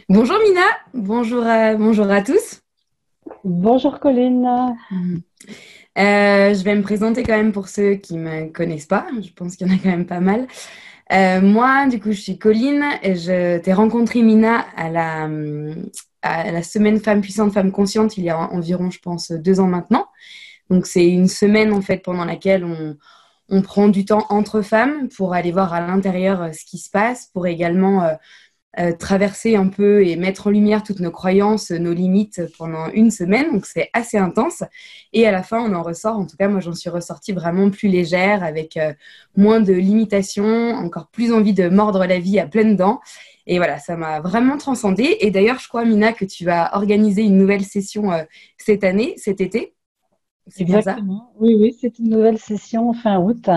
Bonjour Mina, bonjour à tous. Bonjour Colline. Mhm. Je vais me présenter quand même pour ceux qui me connaissent pas. Je pense qu'il y en a quand même pas mal. Moi, du coup, je suis Colline et je t'ai rencontré Mina à la semaine Femmes puissantes, Femmes conscientes il y a environ, je pense, 2 ans maintenant. Donc c'est une semaine en fait pendant laquelle on prend du temps entre femmes pour aller voir à l'intérieur ce qui se passe, pour également traverser un peu et mettre en lumière toutes nos croyances, nos limites pendant une semaine. Donc, c'est assez intense. Et à la fin, on en ressort. En tout cas, moi, j'en suis ressortie vraiment plus légère, avec moins de limitations, encore plus envie de mordre la vie à pleines dents. Et voilà, ça m'a vraiment transcendée. Et d'ailleurs, je crois, Mina, que tu vas organiser une nouvelle session cette année, cet été. C'est bien ça? Exactement. Oui, oui, c'est une nouvelle session fin août.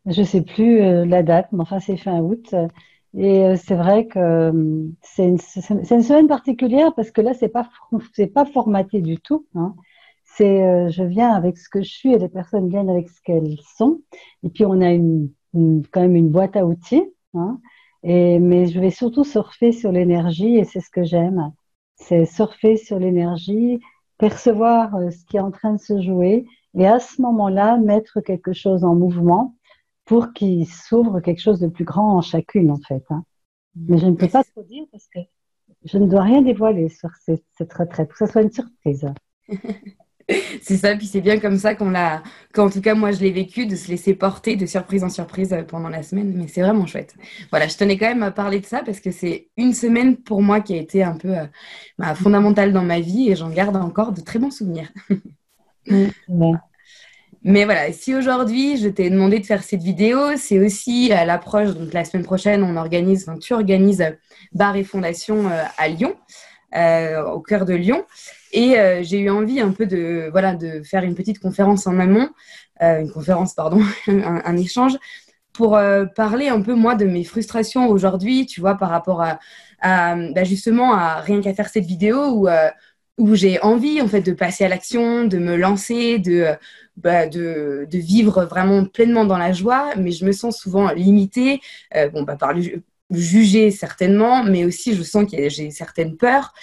Je ne sais plus la date, mais enfin c'est fin août. Et c'est vrai que c'est une semaine particulière parce que là, c'est pas formaté du tout, hein. Je viens avec ce que je suis et les personnes viennent avec ce qu'elles sont. Et puis on a quand même une boîte à outils, hein. Mais je vais surtout surfer sur l'énergie et c'est ce que j'aime. C'est surfer sur l'énergie, percevoir ce qui est en train de se jouer et à ce moment-là, mettre quelque chose en mouvement pour qu'il s'ouvre quelque chose de plus grand en chacune, en fait, hein. Mais je ne peux Mais pas trop dire parce que je ne dois rien dévoiler sur cette retraite, que ce soit une surprise. c'est ça, puis c'est bien comme ça qu'en tout cas moi je l'ai vécu, de se laisser porter de surprise en surprise pendant la semaine, mais c'est vraiment chouette. Voilà, je tenais quand même à parler de ça parce que c'est une semaine pour moi qui a été un peu fondamentale dans ma vie et j'en garde encore de très bons souvenirs. C'est vrai. Mais voilà, si aujourd'hui je t'ai demandé de faire cette vidéo, c'est aussi à l'approche, donc la semaine prochaine tu organises Bar et Fondation à Lyon, au cœur de Lyon. Et j'ai eu envie un peu de faire une petite conférence en amont, une conférence, pardon, un échange, pour parler un peu, moi, de mes frustrations aujourd'hui, tu vois, par rapport justement à rien qu'à faire cette vidéo où j'ai envie, en fait, de passer à l'action, de me lancer, de vivre vraiment pleinement dans la joie, mais je me sens souvent limitée, par le juger certainement, mais aussi je sens que j'ai certaines peurs,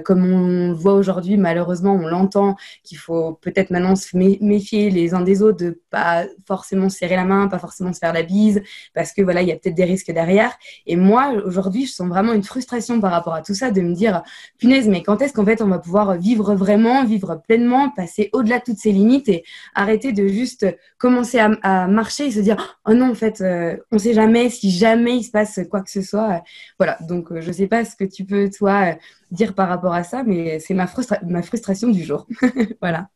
comme on le voit aujourd'hui, malheureusement, on l'entend, qu'il faut peut-être maintenant se méfier les uns des autres, de pas forcément se serrer la main, pas forcément se faire la bise, parce que voilà, il y a peut-être des risques derrière. Et moi, aujourd'hui, je sens vraiment une frustration par rapport à tout ça, de me dire, punaise, mais quand est-ce qu'en fait on va pouvoir vivre vraiment, vivre pleinement, passer au-delà de toutes ces limites et arrêter de juste commencer à marcher et se dire, oh non, en fait, on sait jamais si jamais il se passe quoi que ce soit. Voilà, donc je sais pas ce que tu peux, toi, dire par rapport à ça, mais c'est ma frustration du jour. Voilà.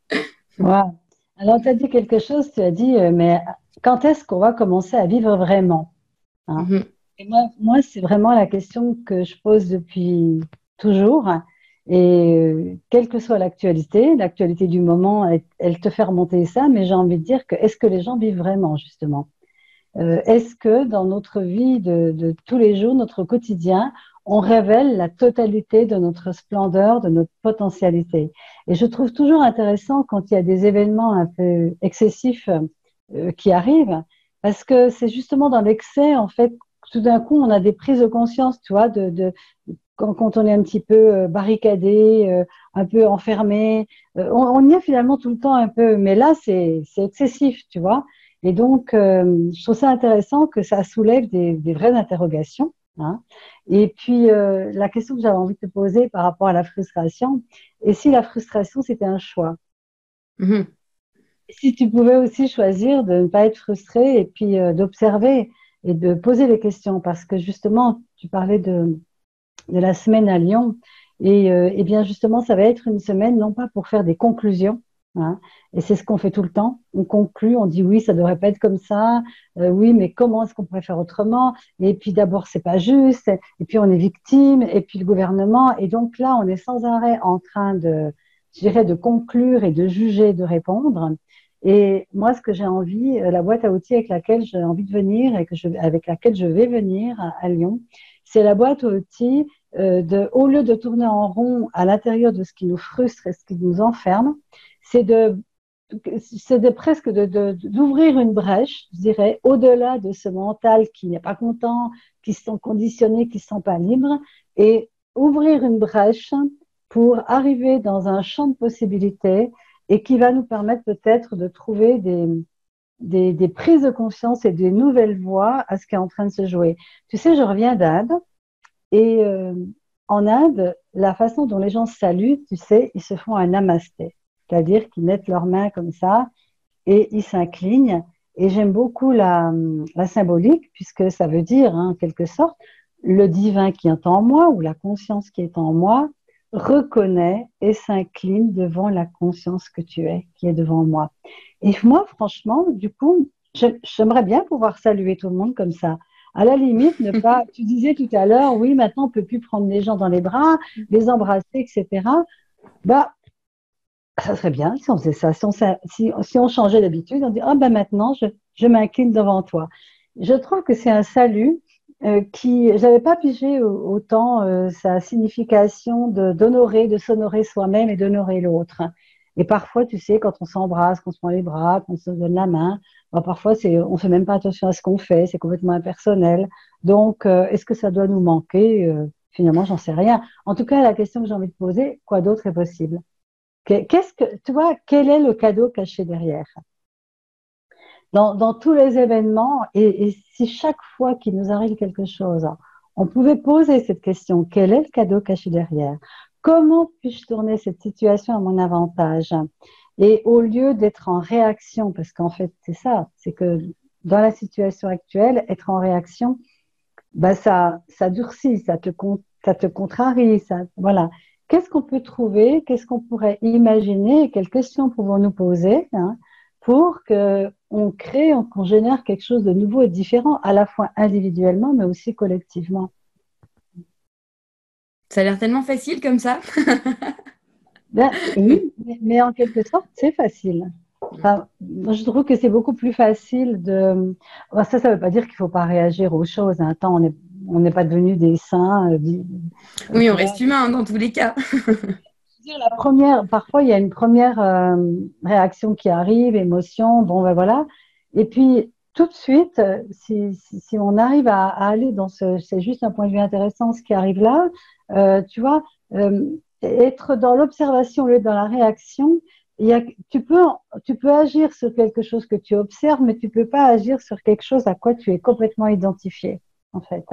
Wow. Alors, tu as dit quelque chose, tu as dit, mais quand est-ce qu'on va commencer à vivre vraiment, hein? Mhm. Et moi, c'est vraiment la question que je pose depuis toujours. Et quelle que soit l'actualité du moment, elle te fait remonter ça, mais j'ai envie de dire que est-ce que les gens vivent vraiment, justement? Est-ce que dans notre vie de tous les jours, notre quotidien, on révèle la totalité de notre splendeur, de notre potentialité? Et je trouve toujours intéressant quand il y a des événements un peu excessifs qui arrivent, parce que c'est justement dans l'excès, en fait, tout d'un coup, on a des prises de conscience, tu vois, quand on est un petit peu barricadé, un peu enfermé, on y est finalement tout le temps un peu, mais là, c'est excessif, tu vois. Et donc, je trouve ça intéressant que ça soulève des vraies interrogations, hein. Et puis, la question que j'avais envie de te poser par rapport à la frustration, et si la frustration, c'était un choix? Mhm. Si tu pouvais aussi choisir de ne pas être frustré et puis d'observer et de poser des questions, parce que justement, tu parlais de la semaine à Lyon. Et bien justement, ça va être une semaine non pas pour faire des conclusions, hein, et c'est ce qu'on fait tout le temps. On conclut, on dit oui, ça devrait pas être comme ça. Oui, mais comment est-ce qu'on pourrait faire autrement? Et puis d'abord, c'est pas juste. Et puis on est victime. Et puis le gouvernement. Et donc là, on est sans arrêt en train je dirais, de conclure et de juger, de répondre. Et moi, ce que j'ai envie, la boîte à outils avec laquelle j'ai envie de venir et avec laquelle je vais venir à Lyon, c'est la boîte à outils au lieu de tourner en rond à l'intérieur de ce qui nous frustre et ce qui nous enferme, c'est presque d'ouvrir une brèche, je dirais, au-delà de ce mental qui n'est pas content, qui se sent conditionné, qui ne se sent pas libre, et ouvrir une brèche pour arriver dans un champ de possibilités et qui va nous permettre peut-être de trouver des prises de conscience et des nouvelles voies à ce qui est en train de se jouer. Tu sais, je reviens d'Inde et en Inde, la façon dont les gens se saluent, tu sais, ils se font un namasté, c'est-à-dire qu'ils mettent leurs mains comme ça et ils s'inclinent. Et j'aime beaucoup la symbolique, puisque ça veut dire, hein, en quelque sorte, le divin qui est en moi ou la conscience qui est en moi reconnaît et s'incline devant la conscience que tu es, qui est devant moi. Et moi, franchement, du coup, j'aimerais bien pouvoir saluer tout le monde comme ça. À la limite, ne pas. Tu disais tout à l'heure, oui, maintenant on peut plus prendre les gens dans les bras, les embrasser, etc. Bah, ça serait bien si on faisait ça. Si on changeait d'habitude, on dit, ah ben maintenant, je m'incline devant toi. Je trouve que c'est un salut qui, j'avais pas pigé autant sa signification d'honorer, de s'honorer soi-même et d'honorer l'autre. Et parfois, tu sais, quand on s'embrasse, qu'on se prend les bras, qu'on se donne la main, ben parfois, on fait même pas attention à ce qu'on fait, c'est complètement impersonnel. Donc, est-ce que ça doit nous manquer? Finalement, j'en sais rien. En tout cas, la question que j'ai envie de poser, quoi d'autre est possible? Qu'est-ce que, tu vois, quel est le cadeau caché derrière? Dans tous les événements, et si chaque fois qu'il nous arrive quelque chose, on pouvait poser cette question, quel est le cadeau caché derrière? Comment puis-je tourner cette situation à mon avantage? Et au lieu d'être en réaction, parce qu'en fait, c'est ça, c'est que dans la situation actuelle, être en réaction, bah ça durcit, ça te contrarie, ça, voilà. Qu'est-ce qu'on peut trouver, qu'est-ce qu'on pourrait imaginer, quelles questions pouvons-nous poser, hein, pour que on crée, qu'on génère quelque chose de nouveau et de différent, à la fois individuellement, mais aussi collectivement. Ça a l'air tellement facile comme ça. Ben, oui, mais en quelque sorte, c'est facile. Enfin, moi, je trouve que c'est beaucoup plus facile de. Bon, ça ne veut pas dire qu'il ne faut pas réagir aux choses. Un temps, on n'est pas devenus des saints. Oui, Tu on vois. reste humain hein, dans tous les cas. La première, parfois, il y a une première réaction qui arrive, émotion, bon, ben voilà. Et puis, tout de suite, si on arrive à aller dans c'est juste un point de vue intéressant, ce qui arrive là, tu vois, être dans l'observation au lieu de dans la réaction, il y a, tu peux agir sur quelque chose que tu observes, mais tu peux pas agir sur quelque chose à quoi tu es complètement identifié, en fait.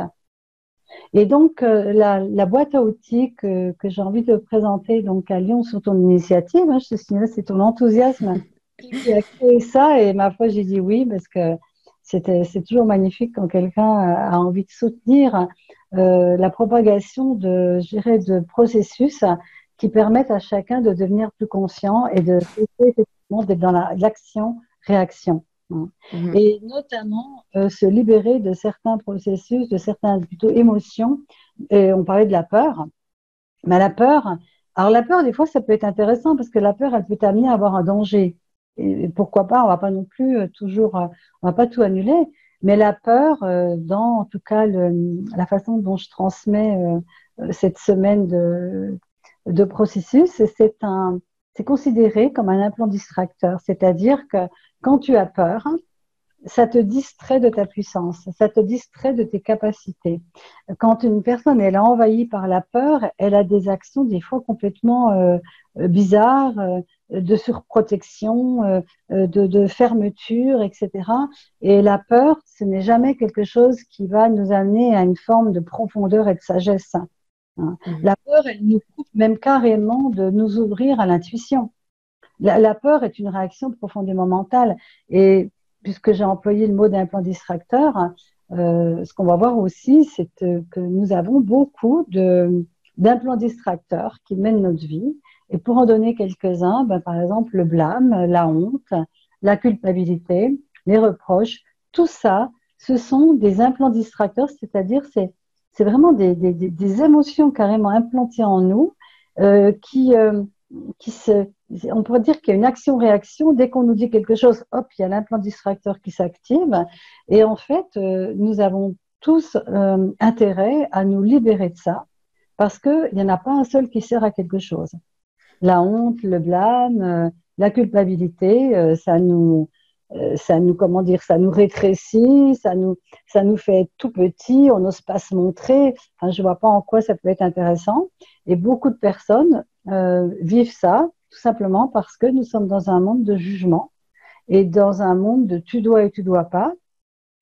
Et donc, la boîte à outils que j'ai envie de présenter donc à Lyon sous ton initiative, hein, je te signale, c'est ton enthousiasme qui a créé ça. Et ma foi, j'ai dit oui parce que c'est toujours magnifique quand quelqu'un a envie de soutenir la propagation je dirais, de processus qui permettent à chacun de devenir plus conscient et de cesser effectivement d'être dans l'action-réaction. Mhm. Et notamment se libérer de certains processus, de certaines plutôt émotions. Et on parlait de la peur, mais alors la peur, des fois, ça peut être intéressant parce que la peur, elle peut t'amener à avoir un danger. Et pourquoi pas, on va pas non plus on va pas tout annuler, mais la peur, dans en tout cas la façon dont je transmets cette semaine de processus, c'est considéré comme un implant distracteur, c'est-à-dire que quand tu as peur, ça te distrait de ta puissance, ça te distrait de tes capacités. Quand une personne elle est envahie par la peur, elle a des actions des fois complètement bizarres, de surprotection, de fermeture, etc. Et la peur, ce n'est jamais quelque chose qui va nous amener à une forme de profondeur et de sagesse. Hein. Mhm. La peur, elle nous coupe même carrément de nous ouvrir à l'intuition. La peur est une réaction profondément mentale. Et puisque j'ai employé le mot d'implant distracteur, ce qu'on va voir aussi, c'est que nous avons beaucoup d'implants distracteurs qui mènent notre vie. Et pour en donner quelques-uns, ben, par exemple, le blâme, la honte, la culpabilité, les reproches, tout ça, ce sont des implants distracteurs, c'est-à-dire c'est vraiment des émotions carrément implantées en nous qui se, on pourrait dire qu'il y a une action-réaction. Dès qu'on nous dit quelque chose, hop, il y a l'implant distracteur qui s'active. Et en fait, nous avons tous intérêt à nous libérer de ça parce qu'il n'y en a pas un seul qui sert à quelque chose. La honte, le blâme, la culpabilité, ça nous, comment dire, ça nous rétrécit, ça nous fait tout petit, on n'ose pas se montrer. Enfin, je vois pas en quoi ça peut être intéressant. Et beaucoup de personnes vivent ça tout simplement parce que nous sommes dans un monde de jugement et dans un monde de tu dois et tu dois pas.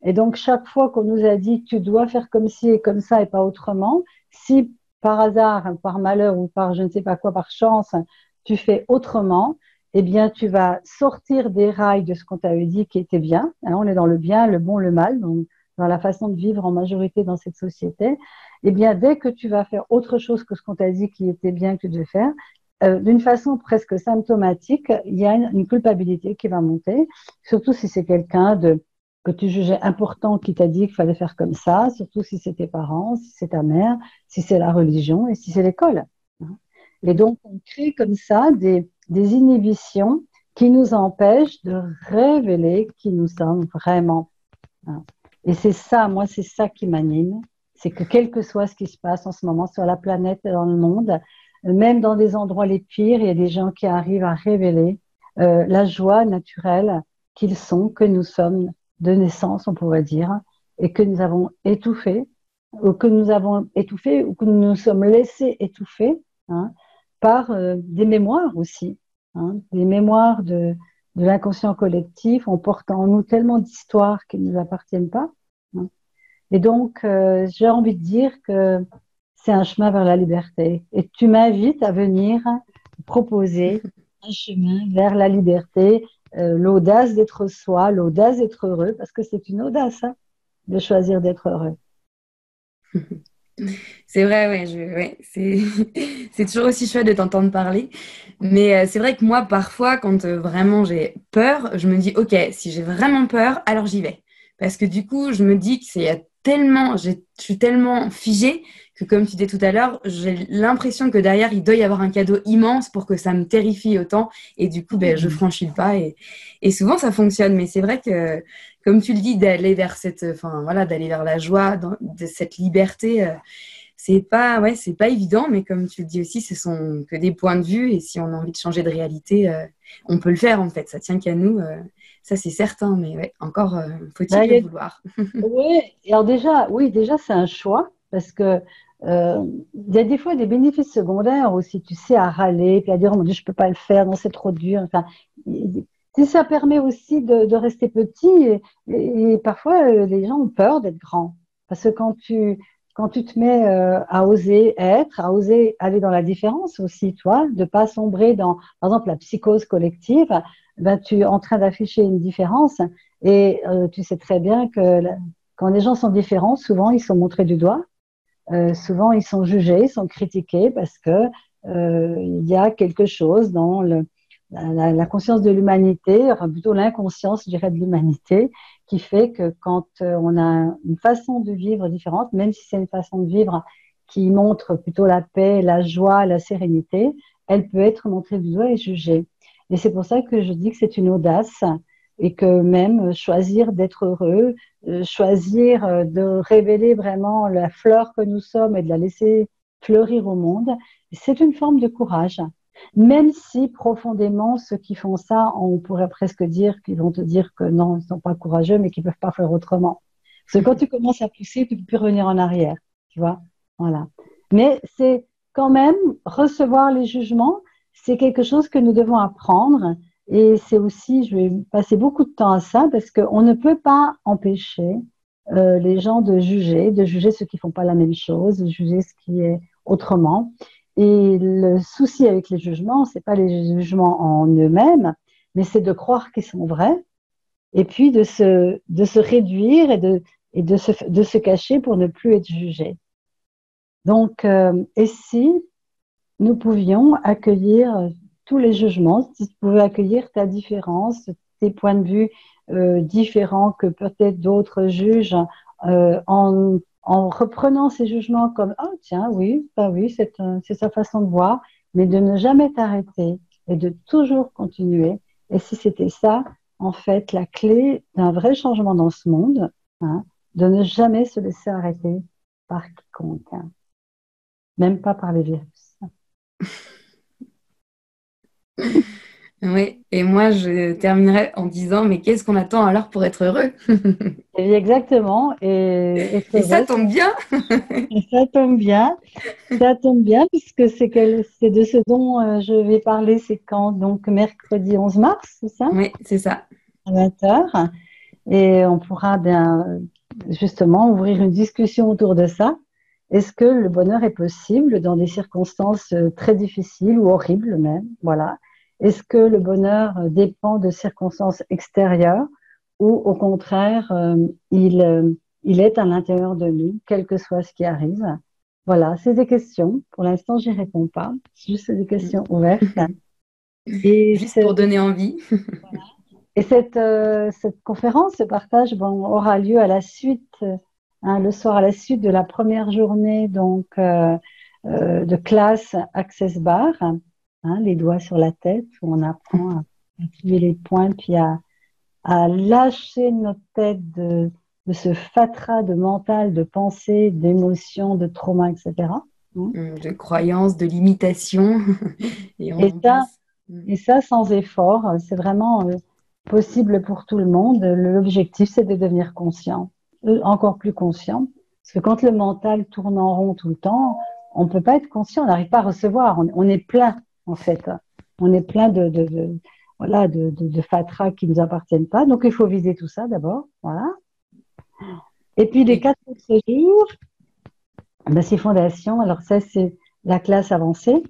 Et donc, chaque fois qu'on nous a dit tu dois faire comme ci et comme ça et pas autrement, si par hasard, par malheur ou par je ne sais pas quoi, par chance, tu fais autrement, eh bien, tu vas sortir des rails de ce qu'on t'avait dit qui était bien. Hein, on est dans le bien, le bon, le mal, donc dans la façon de vivre en majorité dans cette société. Eh bien, dès que tu vas faire autre chose que ce qu'on t'a dit qui était bien que tu devais faire, d'une façon presque symptomatique, il y a une culpabilité qui va monter, surtout si c'est quelqu'un que tu jugeais important qui t'a dit qu'il fallait faire comme ça, surtout si c'est tes parents, si c'est ta mère, si c'est la religion et si c'est l'école. Et donc, on crée comme ça des inhibitions qui nous empêchent de révéler qui nous sommes vraiment. Et c'est ça, moi, c'est ça qui m'anime. C'est que quel que soit ce qui se passe en ce moment sur la planète et dans le monde, même dans des endroits les pires, il y a des gens qui arrivent à révéler la joie naturelle qu'ils sont, que nous sommes de naissance, on pourrait dire, et que nous avons étouffé, ou que nous avons étouffé, ou que nous nous sommes laissés étouffer, hein, par des mémoires aussi, hein, des mémoires de l'inconscient collectif. On porte en nous tellement d'histoires qui ne nous appartiennent pas, hein. Et donc, j'ai envie de dire que c'est un chemin vers la liberté. Et tu m'invites à venir proposer un chemin vers la liberté, l'audace d'être soi, l'audace d'être heureux, parce que c'est une audace, hein, de choisir d'être heureux. C'est vrai, ouais, ouais, c'est toujours aussi chouette de t'entendre parler. Mais c'est vrai que moi, parfois, quand vraiment j'ai peur, je me dis, OK, si j'ai vraiment peur, alors j'y vais. Parce que du coup, je me dis que c'est tellement, je suis tellement figée que, comme tu disais tout à l'heure, j'ai l'impression que derrière, il doit y avoir un cadeau immense pour que ça me terrifie autant. Et du coup, ben, je franchis le pas. Et souvent, ça fonctionne. Mais c'est vrai que, comme tu le dis, d'aller vers cette, enfin, voilà, d'aller vers la joie, de cette liberté. C'est pas évident, mais comme tu le dis aussi, ce sont que des points de vue. Et si on a envie de changer de réalité, on peut le faire en fait. Ça tient qu'à nous, ça c'est certain. Mais ouais, encore Ben, faut-il il le y a vouloir. Oui, et alors déjà, oui, déjà c'est un choix parce que il y a des fois des bénéfices secondaires aussi, tu sais, à râler, puis à dire, oh mon Dieu, je peux pas le faire, non, c'est trop dur. Enfin, ça permet aussi de rester petit et parfois les gens ont peur d'être grands parce que quand tu te mets à oser être, à oser aller dans la différence aussi, toi, de pas sombrer dans, par exemple, la psychose collective, ben tu es en train d'afficher une différence et tu sais très bien que quand les gens sont différents, souvent ils sont montrés du doigt, souvent ils sont jugés, ils sont critiqués parce que il y a quelque chose dans la conscience de l'humanité, enfin plutôt l'inconscience, je dirais, de l'humanité, qui fait que quand on a une façon de vivre différente, même si c'est une façon de vivre qui montre plutôt la paix, la joie, la sérénité, elle peut être montrée du doigt et jugée. Et c'est pour ça que je dis que c'est une audace et que même choisir d'être heureux, choisir de révéler vraiment la fleur que nous sommes et de la laisser fleurir au monde, c'est une forme de courage. Même si profondément, ceux qui font ça, on pourrait presque dire qu'ils vont te dire que non, ils ne sont pas courageux, mais qu'ils ne peuvent pas faire autrement. Parce que quand tu commences à pousser, tu ne peux plus revenir en arrière, tu vois. Voilà. Mais c'est quand même recevoir les jugements, c'est quelque chose que nous devons apprendre. Et c'est aussi, je vais passer beaucoup de temps à ça, parce qu'on ne peut pas empêcher les gens de juger ceux qui font pas la même chose, de juger ce qui est autrement. Et le souci avec les jugements, c'est pas les jugements en eux-mêmes, mais c'est de croire qu'ils sont vrais et puis de se réduire de se cacher pour ne plus être jugé. Donc, et si nous pouvions accueillir tous les jugements, si tu pouvais accueillir ta différence, tes points de vue différents que peut-être d'autres jugent, en reprenant ces jugements comme oh tiens oui bah oui c'est sa façon de voir, mais de ne jamais t'arrêter et de toujours continuer. Et si c'était ça en fait la clé d'un vrai changement dans ce monde, hein, de ne jamais se laisser arrêter par quiconque, hein, même pas par les virus. Oui, et moi, je terminerai en disant, mais qu'est-ce qu'on attend alors pour être heureux? Et exactement. Et être Et ça heureux, tombe bien. ça tombe bien. Ça tombe bien puisque c'est de ce dont je vais parler. C'est quand? Donc, mercredi 11 mars, c'est ça? Oui, c'est ça. À 20h. Et on pourra bien justement ouvrir une discussion autour de ça. Est-ce que le bonheur est possible dans des circonstances très difficiles ou horribles même? Voilà. Est-ce que le bonheur dépend de circonstances extérieures ou au contraire, il est à l'intérieur de nous, quel que soit ce qui arrive? Voilà, c'est des questions. Pour l'instant, j'y réponds pas. C'est juste des questions ouvertes. Et Juste pour donner envie. cette conférence, ce partage, bon, aura lieu à la suite, le soir à la suite de la première journée donc, de classe Access Bar, les doigts sur la tête, où on apprend à activer les points, puis à lâcher notre tête de ce fatras de mental, de pensée, d'émotions, de trauma, etc. Hein. De croyances, de limitations, et on Et en ça, passe. et ça sans effort, c'est vraiment possible pour tout le monde. L'objectif, c'est de devenir conscient, encore plus conscient. Parce que quand le mental tourne en rond tout le temps, on ne peut pas être conscient, on n'arrive pas à recevoir. On est plein, en fait. On est plein voilà, de fatras qui ne nous appartiennent pas. Donc, il faut viser tout ça d'abord. Voilà. Et puis, les Et 4 autres jours, ben, c'est fondation. Alors, ça, c'est la classe avancée.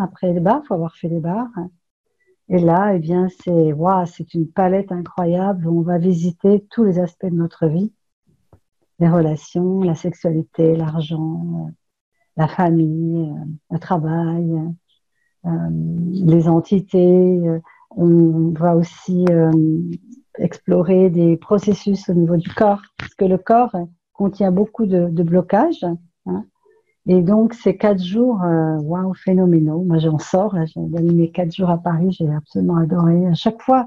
Après les bars, il faut avoir fait les bars. Et là, eh bien, c'est une palette incroyable où on va visiter tous les aspects de notre vie, les relations, la sexualité, l'argent, la famille, le travail, les entités. On va aussi explorer des processus au niveau du corps, parce que le corps contient beaucoup de blocages. Hein. Et donc, ces 4 jours, waouh, phénoménaux. Moi, j'en sors. Là, j'ai gagné mes 4 jours à Paris. J'ai absolument adoré. À chaque fois,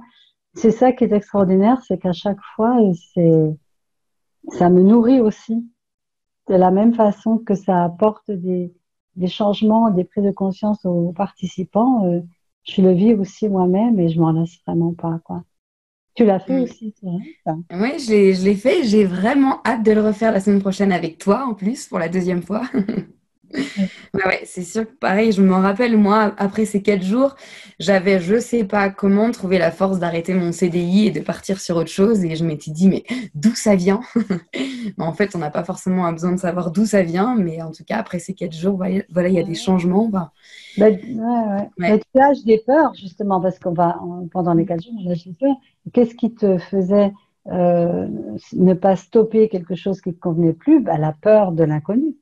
c'est ça qui est extraordinaire, c'est qu'à chaque fois, ça me nourrit aussi. De la même façon que ça apporte des changements, des prises de conscience aux participants, je le vis aussi moi-même et je m'en lasse vraiment pas, quoi. Tu l'as fait mm, aussi, c'est vrai, ça? ouais, je l'ai fait. J'ai vraiment hâte de le refaire la semaine prochaine avec toi, en plus, pour la deuxième fois. Ouais, ouais, c'est sûr que pareil, je m'en rappelle, moi, après ces 4 jours, j'avais, je sais pas comment, trouvé la force d'arrêter mon CDI et de partir sur autre chose. Et je m'étais dit, mais d'où ça vient? Mais en fait, on n'a pas forcément besoin de savoir d'où ça vient. Mais en tout cas, après ces 4 jours, voilà, voilà, il y a des changements. Bah, Ben, ouais, ouais. Ben, ouais. tu lâches des peurs, justement, parce pendant les 4 jours, on lâche des peurs. Qu'est-ce qui te faisait euh, ne pas stopper quelque chose qui ne te convenait plus? Ben, la peur de l'inconnu.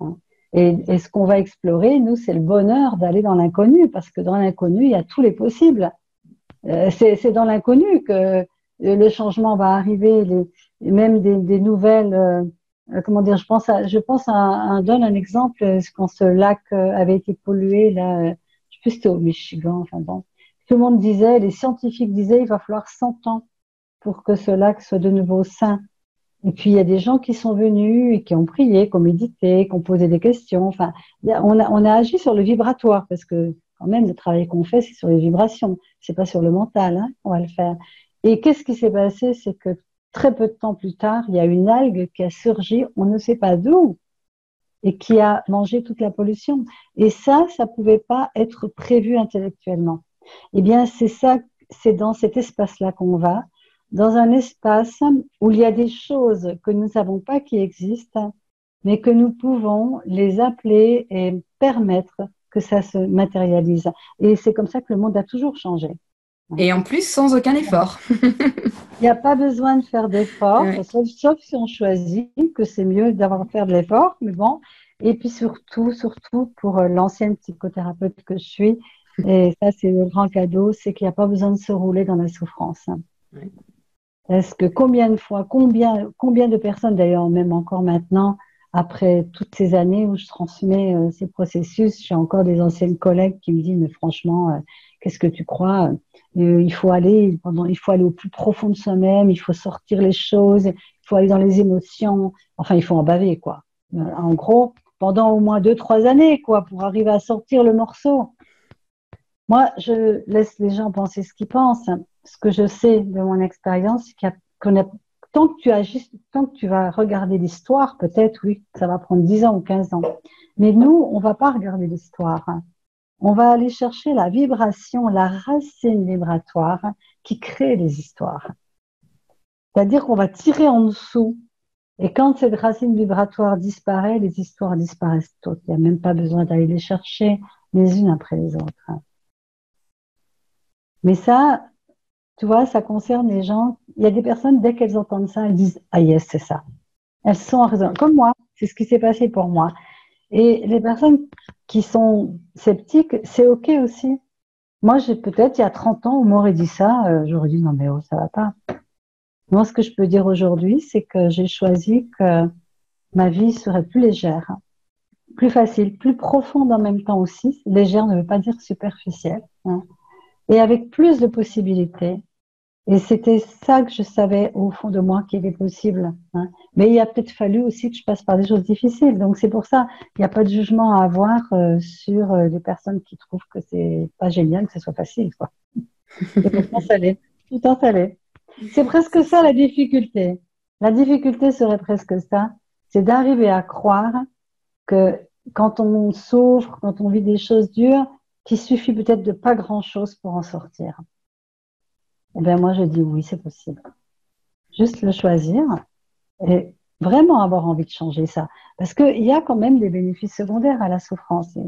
Hein. Et ce qu'on va explorer, nous, c'est le bonheur d'aller dans l'inconnu, parce que dans l'inconnu, il y a tous les possibles. C'est dans l'inconnu que le changement va arriver, même des nouvelles. Comment dire, donne un exemple, quand ce lac avait été pollué, là, je sais plus si c'était au Michigan, enfin bon. Tout le monde disait, les scientifiques disaient, il va falloir 100 ans pour que ce lac soit de nouveau sain. Et puis, il y a des gens qui sont venus et qui ont prié, qui ont médité, qui ont posé des questions. Enfin, on a agi sur le vibratoire parce que, quand même, le travail qu'on fait, c'est sur les vibrations. C'est pas sur le mental, on va le faire. Et qu'est-ce qui s'est passé? C'est que très peu de temps plus tard, il y a une algue qui a surgi, on ne sait pas d'où, et qui a mangé toute la pollution. Et ça pouvait pas être prévu intellectuellement. Eh bien, c'est dans cet espace-là qu'on va, dans un espace où il y a des choses que nous ne savons pas qui existent, mais que nous pouvons les appeler et permettre que ça se matérialise. Et c'est comme ça que le monde a toujours changé. Et en plus, sans aucun effort. Il n'y a pas besoin de faire d'efforts, Ouais. sauf si on choisit que c'est mieux d'avoir à faire de l'effort, mais bon. Et puis surtout pour l'ancienne psychothérapeute que je suis, et ça c'est le grand cadeau, c'est qu'il n'y a pas besoin de se rouler dans la souffrance. Ouais. Parce que combien de fois, combien de personnes d'ailleurs, même encore maintenant, après toutes ces années où je transmets ces processus, j'ai encore des anciennes collègues qui me disent, mais franchement, qu'est-ce que tu crois? Il faut aller au plus profond de soi-même, il faut sortir les choses, il faut aller dans les émotions, enfin, il faut en baver, quoi. En gros, pendant au moins 2, 3 années, quoi, pour arriver à sortir le morceau. Moi, je laisse les gens penser ce qu'ils pensent. Ce que je sais de mon expérience, c'est tant que tu agis, tant que tu vas regarder l'histoire, peut-être, oui, ça va prendre 10 ans ou 15 ans. Mais nous, on va pas regarder l'histoire. On va aller chercher la vibration, la racine vibratoire qui crée les histoires. C'est-à-dire qu'on va tirer en dessous. Et quand cette racine vibratoire disparaît, les histoires disparaissent toutes. Il n'y a même pas besoin d'aller les chercher les unes après les autres. Mais ça, tu vois, ça concerne les gens. Il y a des personnes, dès qu'elles entendent ça, elles disent, ah yes, c'est ça. Elles sont en raison. Comme moi, c'est ce qui s'est passé pour moi. Et les personnes qui sont sceptiques, c'est OK aussi. Moi, peut-être, il y a 30 ans, on m'aurait dit ça, j'aurais dit, non, mais oh, ça va pas. Moi, ce que je peux dire aujourd'hui, c'est que j'ai choisi que ma vie serait plus légère, plus facile, plus profonde en même temps aussi. Légère ne veut pas dire superficielle, hein. Et avec plus de possibilités. Et c'était ça que je savais au fond de moi qu'il était possible, hein. Mais il a peut-être fallu aussi que je passe par des choses difficiles. Donc c'est pour ça, il n'y a pas de jugement à avoir sur les personnes qui trouvent que c'est pas génial que ce soit facile, quoi. Et pourtant ça l'est. Pourtant ça l'est. C'est presque ça la difficulté. La difficulté serait presque ça, c'est d'arriver à croire que quand on souffre, quand on vit des choses dures, qu'il suffit peut-être de pas grand-chose pour en sortir. Eh bien moi je dis oui, c'est possible. Juste le choisir et vraiment avoir envie de changer ça. Parce qu'il y a quand même des bénéfices secondaires à la souffrance.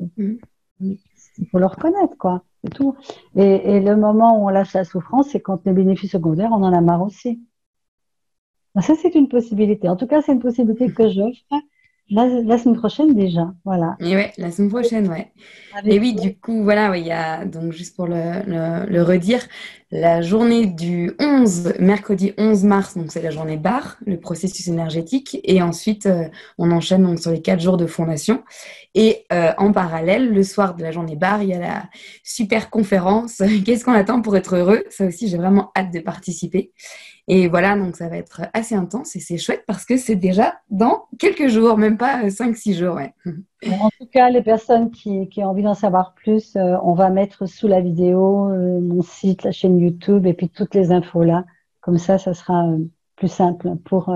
Il faut le reconnaître, quoi. C'est tout. Et le moment où on lâche la souffrance, c'est quand les bénéfices secondaires, on en a marre aussi. Ça, c'est une possibilité. En tout cas, c'est une possibilité que j'offre la semaine prochaine déjà. Voilà. Et ouais, la semaine prochaine, ouais. Et Avec oui, du coup, voilà, ouais, il y a, donc juste pour le redire, la journée du 11, mercredi 11 mars, donc c'est la journée barre, le processus énergétique, et ensuite on enchaîne donc sur les 4 jours de fondation. Et en parallèle, le soir de la journée barre, il y a la super conférence. Qu'est-ce qu'on attend pour être heureux? Ça aussi, j'ai vraiment hâte de participer. Et voilà, donc ça va être assez intense et c'est chouette parce que c'est déjà dans quelques jours, même pas 5-6 jours, ouais. En tout cas, les personnes qui ont envie d'en savoir plus, on va mettre sous la vidéo mon site, la chaîne YouTube et puis toutes les infos là. Comme ça sera plus simple pour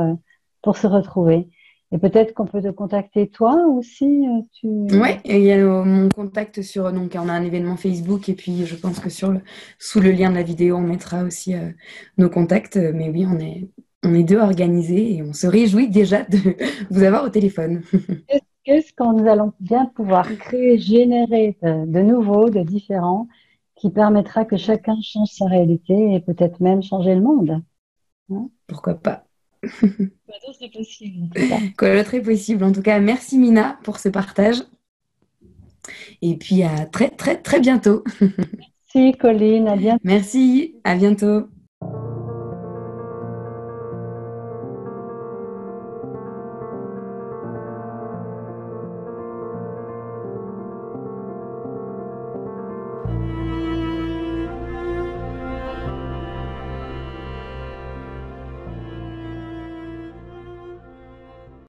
se retrouver. Et peut-être qu'on peut te contacter toi aussi. Ouais, et il y a mon contact sur, donc on a un événement Facebook et puis je pense que sous le lien de la vidéo, on mettra aussi nos contacts. Mais oui, on est deux organisés et on se réjouit déjà de vous avoir au téléphone. Qu'est-ce qu'on nous allons bien pouvoir créer, générer de nouveau, de différent, qui permettra que chacun change sa réalité et peut-être même changer le monde, hein. Pourquoi pas? Quoi d'autre est possible, en tout cas. Quoi d'autre est possible? En tout cas, merci Mina pour ce partage et puis à très très très bientôt. Si, Colline, à bientôt. Merci, à bientôt.